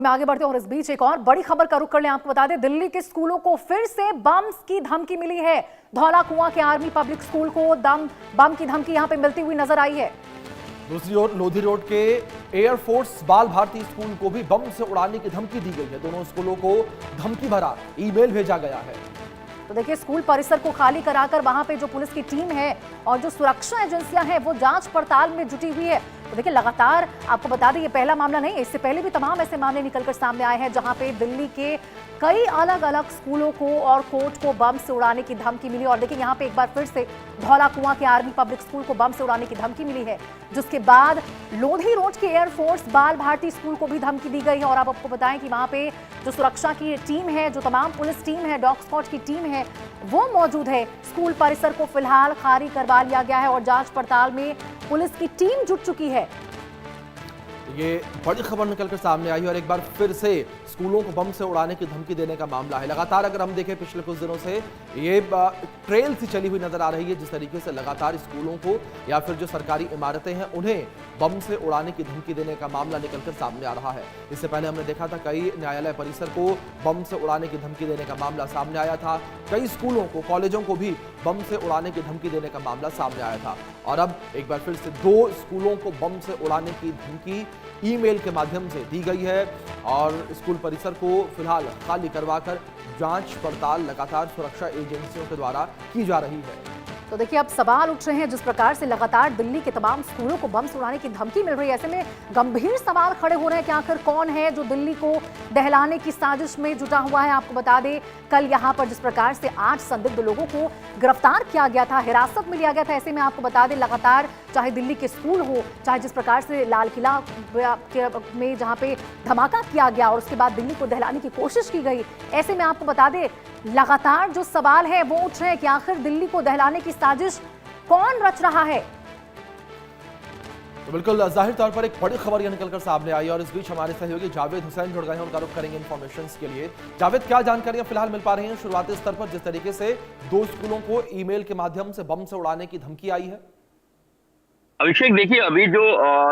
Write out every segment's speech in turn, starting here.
में आगे बढ़ते हैं और इस बीच एक और बड़ी खबर का रुख कर लें। आपको बता दें, दिल्ली के स्कूलों को फिर से बम्स की धमकी मिली है। धौला कुआं के आर्मी पब्लिक स्कूल को बम की धमकी यहां पे मिलती हुई नजर आई है। दूसरी ओर लोधी रोड के एयरफोर्स बाल भारती स्कूल को भी बम से उड़ाने की धमकी दी गई है। दोनों स्कूलों को धमकी भरा ईमेल भेजा गया है। तो देखिए, स्कूल परिसर को खाली कराकर वहां पे जो पुलिस की टीम है और जो सुरक्षा एजेंसियां हैं वो जांच पड़ताल में जुटी हुई है। तो देखिए, लगातार आपको बता दें, ये पहला मामला नहीं है, इससे पहले भी तमाम ऐसे मामले निकलकर सामने आए हैं जहां पे दिल्ली के कई अलग अलग स्कूलों को और कोर्ट को बम से उड़ाने की धमकी मिली। और देखिए, यहाँ पे एक बार फिर से धौला कुआं के आर्मी पब्लिक स्कूल को बम से उड़ाने की धमकी मिली है, जिसके बाद लोधी रोड के एयरफोर्स बाल भारती स्कूल को भी धमकी दी गई है। और अब आपको बताएं कि वहां पे जो सुरक्षा की टीम है, जो तमाम पुलिस टीम है, डॉग स्क्वाड की टीम है, वो मौजूद है। स्कूल परिसर को फिलहाल खाली करवा लिया गया है और जांच पड़ताल में पुलिस की टीम जुट चुकी है। ये बड़ी खबर निकलकर सामने आई और एक बार फिर से स्कूलों को बम से उड़ाने की धमकी देने का मामला है। लगातार अगर हम देखें पिछले कुछ दिनों से ये ट्रेल सी चली हुई नजर आ रही है, जिस तरीके से लगातार स्कूलों को या फिर जो सरकारी इमारतें हैं उन्हें बम से उड़ाने की धमकी देने का मामला निकलकर सामने आ रहा है। इससे पहले हमने देखा था कई न्यायालय परिसर को बम से उड़ाने की धमकी देने का मामला सामने आया था। कई स्कूलों को, कॉलेजों को भी बम से उड़ाने की धमकी देने का मामला सामने आया था। और अब एक बार फिर से 2 स्कूलों को बम से उड़ाने की धमकी ईमेल के माध्यम से दी गई है और स्कूल परिसर को फिलहाल खाली करवाकर जांच पड़ताल लगातार सुरक्षा एजेंसियों के द्वारा की जा रही है। तो देखिए, अब सवाल उठ रहे हैं, जिस प्रकार से लगातार दिल्ली के तमाम स्कूलों को बम से उड़ाने की धमकी मिल रही है, ऐसे में गंभीर सवाल खड़े हो रहे हैं कि आखिर कौन है जो दिल्ली को दहलाने की साजिश में जुटा हुआ है। आपको बता दें, कल यहाँ पर जिस प्रकार से 8 संदिग्ध लोगों को गिरफ्तार किया गया था, हिरासत में लिया गया था, ऐसे में आपको बता दें लगातार चाहे दिल्ली के स्कूल हो, चाहे जिस प्रकार से लाल किला में जहाँ पे धमाका किया गया और उसके बाद दिल्ली को दहलाने की कोशिश की गई, ऐसे में आपको बता दें लगातार जो सवाल है वो उठ रहे हैं कि आखिर दिल्ली को दहलाने की साजिश कौन रच रहा है। तो बिल्कुल जाहिर तौर पर एक बड़ी खबर यह निकलकर सामने आई और इस बीच हमारे सहयोगी जावेद हुसैन जुड़ गए हैं, उनका रुख करेंगे इन्फॉर्मेशन के लिए। जावेद, क्या जानकारियां फिलहाल मिल पा रही हैं शुरुआती स्तर पर, जिस तरीके से 2 स्कूलों को ईमेल के माध्यम से बम से उड़ाने की धमकी आई है? अभिषेक, देखिए, अभी जो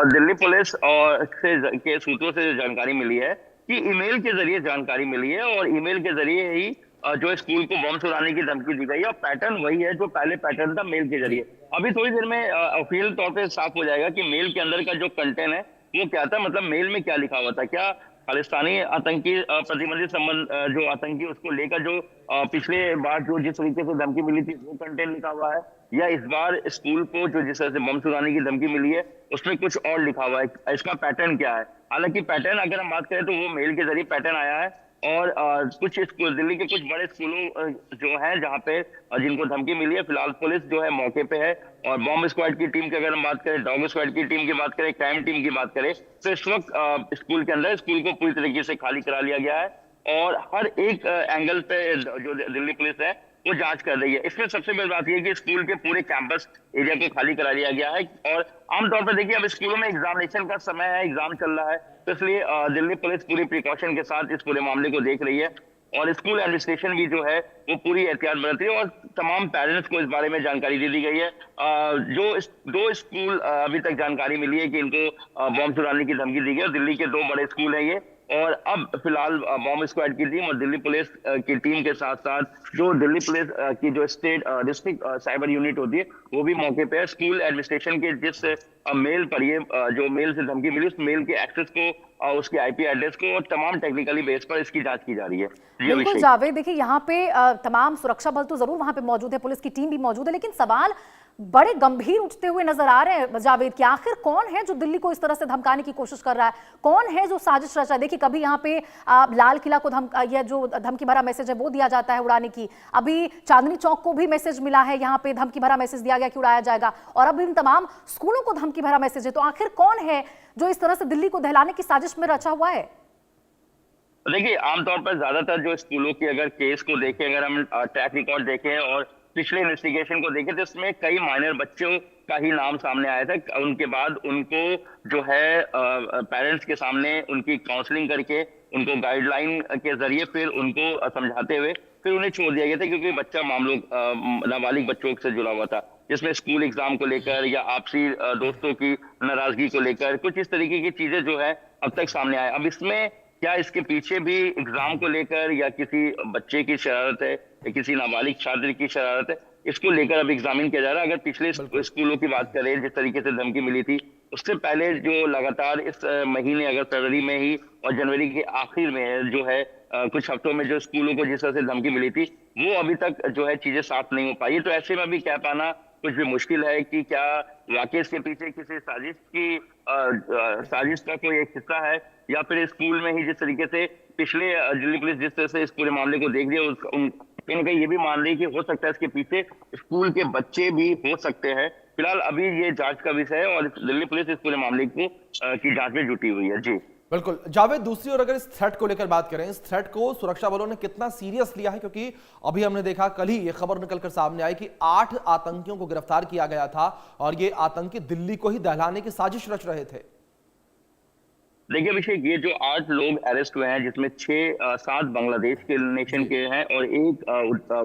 दिल्ली पुलिस और के सूत्रों से जानकारी मिली है कि ईमेल के जरिए जानकारी मिली है और ईमेल के जरिए ही जो स्कूल को बम उड़ाने की धमकी दी गई है। और पैटर्न वही है जो पहले पैटर्न था मेल के जरिए। अभी थोड़ी देर में ऑफिशियल तौर पे साफ हो जाएगा कि मेल के अंदर का जो कंटेंट है वो क्या था, मतलब मेल में क्या लिखा हुआ था। क्या खालिस्तानी आतंकी प्रतिबंधित संबंध जो आतंकी उसको लेकर जो पिछले बार जो जिस तरीके से धमकी मिली थी वो कंटेंट लिखा हुआ है, या इस बार स्कूल को जो जिस तरह से बम उड़ाने की धमकी मिली है उसमें कुछ और लिखा हुआ है, इसका पैटर्न क्या है। हालांकि पैटर्न अगर हम बात करें तो वो मेल के जरिए पैटर्न आया है और कुछ दिल्ली के कुछ बड़े स्कूलों जो हैं जहां पे जिनको धमकी मिली है, फिलहाल पुलिस जो है मौके पे है। और बॉम्ब स्क्वाड की टीम की अगर हम बात करें, डॉग स्क्वाड की टीम की बात करें, क्राइम टीम की बात करें, तो इस वक्त स्कूल के अंदर स्कूल को पूरी तरीके से खाली करा लिया गया है और हर एक एंगल पे जो दिल्ली पुलिस है वो जांच कर रही है। इसमें सबसे बड़ी बात यह है कि स्कूल के पूरे कैंपस एरिया को खाली करा लिया गया है। और आमतौर पर देखिए, अब स्कूलों में एग्जामिनेशन का समय है, एग्जाम चल रहा है, तो इसलिए दिल्ली पुलिस पूरी प्रिकॉशन के साथ इस पूरे मामले को देख रही है और स्कूल एडमिनिस्ट्रेशन भी जो है वो पूरी एहतियात बरत रही है और तमाम पेरेंट्स को इस बारे में जानकारी दे दी गई है। जो 2 स्कूल अभी तक जानकारी मिली है कि इनको बम उड़ाने की धमकी दी गई और दिल्ली के 2 बड़े स्कूल हैं ये। और अब फिलहाल बॉम्ब स्क्वाड की टीम और दिल्ली पुलिस की टीम के साथ साथ जो दिल्ली पुलिस की जो स्टेट डिस्ट्रिक्ट साइबर यूनिट होती है वो भी मौके पे है। स्कूल एडमिनिस्ट्रेशन के जिस मेल पर ये जो मेल से धमकी मिली उस मेल के एक्सेस को, उसके आईपी एड्रेस को और तमाम टेक्निकली बेस पर इसकी जांच की जा रही है। बिल्कुल जावेद, देखिए यहाँ पे तमाम सुरक्षा बल तो जरूर वहां पे मौजूद है, पुलिस की टीम भी मौजूद है, लेकिन सवाल बड़े गंभीर उठते हुए नजर आ रहे हैं जावेद कि आखिर कौन है जो दिल्ली को इस तरह से धमकाने की कोशिश कर रहा है, कौन है जो साजिश रच रहा है। देखिए, कभी यहाँ पे लाल किला को या जो धमकी भरा मैसेज है वो दिया जाता है उड़ाने की, अभी चांदनी चौक को भी मैसेज मिला है, यहाँ पे धमकी भरा मैसेज दिया गया कि उड़ाया जाएगा, और अब इन तमाम स्कूलों को धमकी भरा मैसेज है। तो आखिर कौन है जो इस तरह से दिल्ली को दहलाने की साजिश में रचा हुआ है? देखिए, आमतौर पर ज्यादातर जो स्कूलों की अगर केस को देखें, अगर हम ट्रैक रिकॉर्ड देखें और पिछले इन्वेस्टिगेशन को देखें तो इसमें कई माइनर बच्चों का ही नाम सामने आया था। उनके बाद उनको जो है पेरेंट्स के सामने उनकी काउंसलिंग करके उनको गाइडलाइन के जरिए फिर उनको समझाते हुए फिर उन्हें छोड़ दिया गया था, क्योंकि बच्चा मामलों नाबालिग बच्चों से जुड़ा हुआ था, जिसमें स्कूल एग्जाम को लेकर या आपसी दोस्तों की नाराजगी को लेकर कुछ इस तरीके की चीजें जो है अब तक सामने आए। अब इसमें क्या इसके पीछे भी एग्जाम को लेकर या किसी बच्चे की शरारत है या किसी नाबालिग छात्र की शरारत है, इसको लेकर अब एग्जामिन किया जा रहा है। अगर पिछले स्कूलों की बात करें, जिस तरीके से धमकी मिली थी, उससे पहले जो लगातार इस महीने अगर फरवरी में ही और जनवरी के आखिर में जो है कुछ हफ्तों में जो स्कूलों को जिस तरह से धमकी मिली थी, वो अभी तक जो है चीजें साफ नहीं हो पाई है। तो ऐसे में अभी कह पाना कुछ भी मुश्किल है कि क्या वाकई इसके पीछे किसी साजिश का कोई एक हिस्सा है, या फिर स्कूल में ही जिस तरीके से पिछले दिल्ली पुलिस जिस तरह से इस पूरे मामले को देख रही है, कहीं ना कहीं ये भी मान रही है कि हो सकता है इसके पीछे स्कूल के बच्चे भी हो सकते हैं। फिलहाल अभी ये जांच का विषय है और दिल्ली पुलिस इस पूरे मामले की जांच में जुटी हुई है। जी बिल्कुल जावेद, दूसरी ओर अगर इस थ्रेट को लेकर बात करें, इस थ्रेट को सुरक्षा बलों ने कितना सीरियस लिया है? क्योंकि अभी हमने देखा, कल ही ये खबर निकलकर सामने आई कि 8 आतंकियों को गिरफ्तार किया गया था और ये आतंकी दिल्ली को ही दहलाने की साजिश रच रहे थे। देखिए अभिषेक, ये जो 8 लोग अरेस्ट हुए हैं, जिसमें 7 बांग्लादेश के नेशन के हैं और एक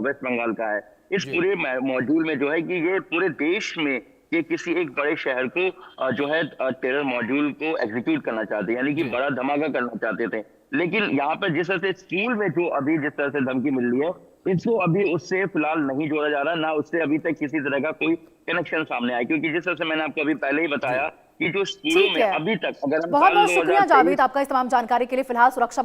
वेस्ट बंगाल का है, इस पूरे मॉड्यूल में जो है कि ये पूरे देश में ये किसी एक बड़े शहर को जो है टेरर मॉड्यूल को एग्जीक्यूट करना चाहते हैं, यानी कि बड़ा धमाका करना चाहते थे। लेकिन यहाँ पर जिस तरह से स्कूल में जो अभी जिस तरह से धमकी मिल रही है, इसको अभी उससे फिलहाल नहीं जोड़ा जा रहा, ना उससे अभी तक किसी तरह का कोई कनेक्शन सामने आया। क्योंकि जिस तरह से मैंने आपको अभी पहले ही बताया कि जो स्कूलों में अभी तक अगर हम बहुत बहुत शुक्रिया जावेद आपका इस तमाम जानकारी के लिए। फिलहाल सुरक्षा